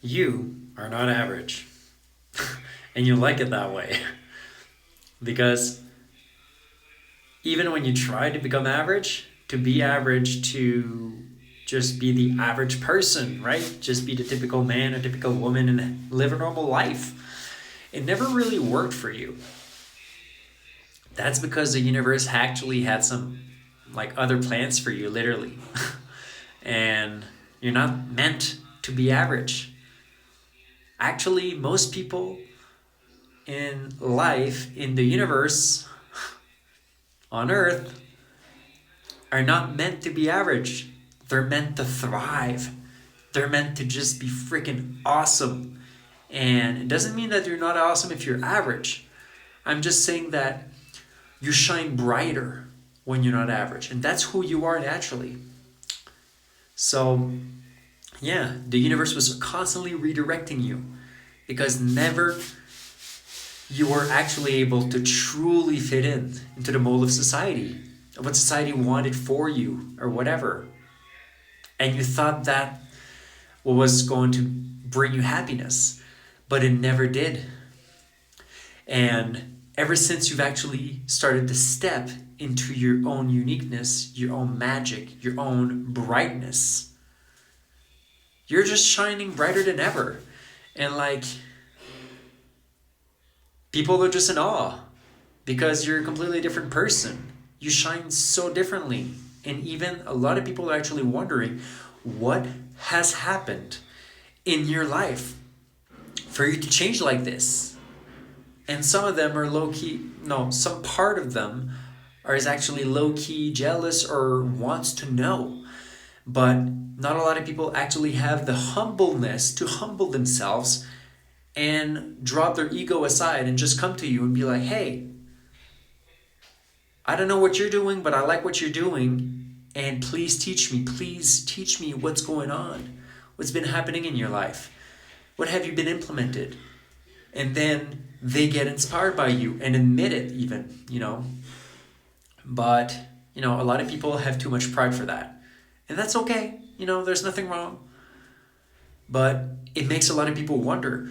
You are not average. And you like it that way. Because even when you try to become average, to be average, to just be the average person, right? Just be the typical man or typical woman and live a normal life. It never really worked for you. That's because the universe actually had some like other plans for you, literally. And you're not meant to be average. Actually, most people in life, in the universe, on Earth, are not meant to be average. They're meant to thrive. They're meant to just be freaking awesome. And it doesn't mean that you're not awesome if you're average. I'm just saying that you shine brighter when you're not average. And that's who you are naturally. So, yeah, the universe was constantly redirecting you because never you were actually able to truly fit in into the mold of society, of what society wanted for you or whatever. And you thought that was going to bring you happiness, but it never did. And ever since you've actually started to step into your own uniqueness, your own magic, your own brightness, you're just shining brighter than ever. And like, people are just in awe because you're a completely different person. You shine so differently. And even a lot of people are actually wondering what has happened in your life for you to change like this. And some of them are low key, no, some part of them is actually low key jealous or wants to know. But not a lot of people actually have the humbleness to humble themselves and drop their ego aside and just come to you and be like, hey, I don't know what you're doing, but I like what you're doing. And please teach me. Please teach me what's going on. What's been happening in your life? What have you been implemented? And then they get inspired by you and admit it even, But, a lot of people have too much pride for that. And that's okay. There's nothing wrong. But it makes a lot of people wonder,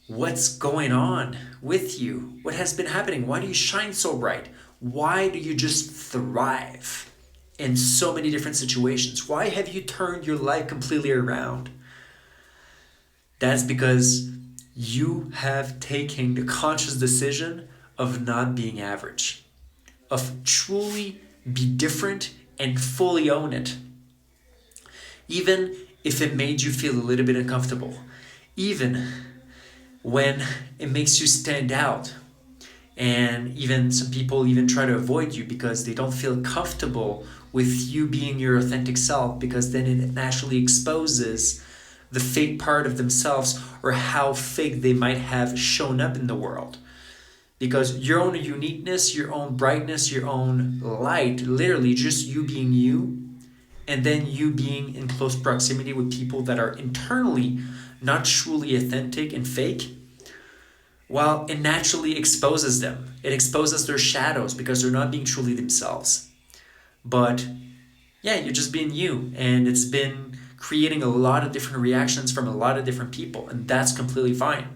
what's going on with you? What has been happening? Why do you shine so bright? Why do you just thrive in so many different situations? Why have you turned your life completely around? That's because you have taken the conscious decision of not being average, of truly be different and fully own it. Even if it made you feel a little bit uncomfortable, even when it makes you stand out, and even some people even try to avoid you because they don't feel comfortable with you being your authentic self, because then it naturally exposes the fake part of themselves or how fake they might have shown up in the world. Because your own uniqueness, your own brightness, your own light, literally just you being you, and then you being in close proximity with people that are internally not truly authentic and fake, well, it naturally exposes them. It exposes their shadows because they're not being truly themselves. But yeah, you're just being you, and it's been creating a lot of different reactions from a lot of different people, and that's completely fine.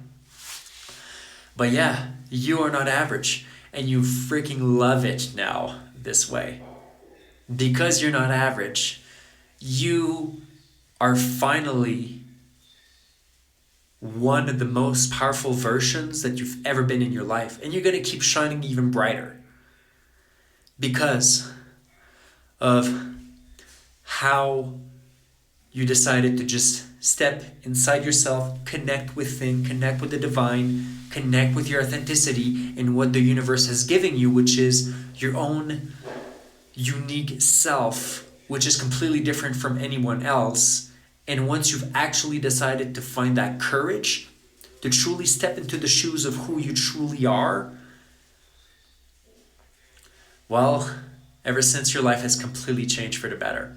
But yeah, you are not average, and you freaking love it now this way. Because you're not average, you are finally one of the most powerful versions that you've ever been in your life. And you're going to keep shining even brighter because of how you decided to just step inside yourself, connect within, connect with the divine, connect with your authenticity and what the universe has given you, which is your own unique self, which is completely different from anyone else. And once you've actually decided to find that courage to truly step into the shoes of who you truly are, well, ever since, your life has completely changed for the better.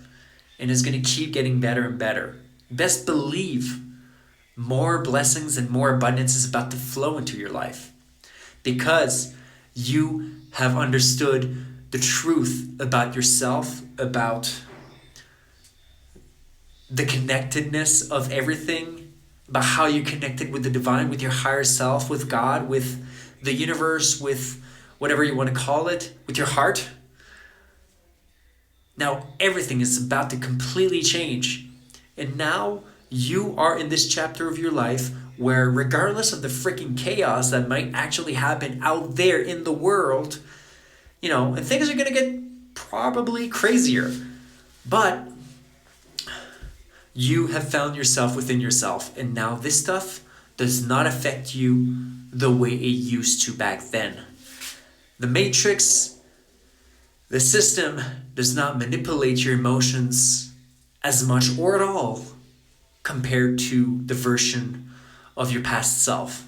And it's going to keep getting better and better. Best believe more blessings and more abundance is about to flow into your life because you have understood the truth about yourself, about the connectedness of everything, about how you connected with the divine, with your higher self, with God, with the universe, with whatever you want to call it, with your heart. Now everything is about to completely change. And now you are in this chapter of your life where, regardless of the freaking chaos that might actually happen out there in the world, and things are going to get probably crazier. But you have found yourself within yourself. And now this stuff does not affect you the way it used to back then. The matrix, the system, does not manipulate your emotions as much or at all compared to the version of your past self.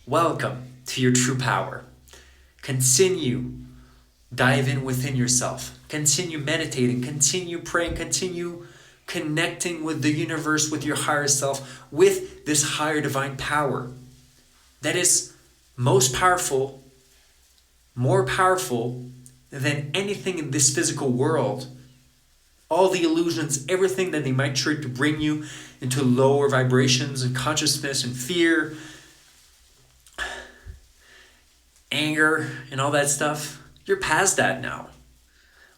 Welcome to your true power. Continue dive in within yourself. Continue meditating, continue praying, continue connecting with the universe, with your higher self, with this higher divine power that is most powerful, more powerful than anything in this physical world. All the illusions, everything that they might try to bring you into lower vibrations and consciousness and fear, anger, and all that stuff, you're past that now.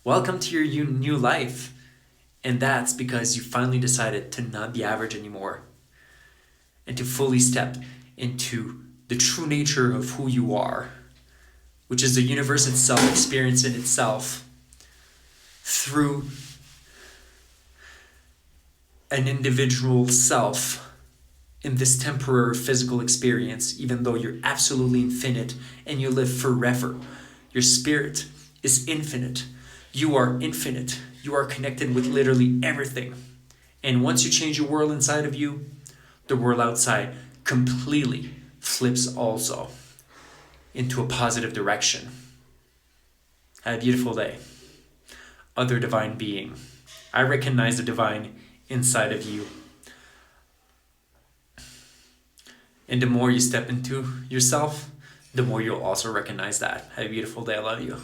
Welcome to your new life. And that's because you finally decided to not be average anymore and to fully step into the true nature of who you are, which is the universe itself experiencing itself through an individual self in this temporary physical experience, even though you're absolutely infinite and you live forever. Your spirit is infinite. You are infinite. You are connected with literally everything. And once you change your world inside of you, the world outside completely flips also into a positive direction. Have a beautiful day. Other divine being. I recognize the divine inside of you. And the more you step into yourself, the more you'll also recognize that. Have a beautiful day. I love you.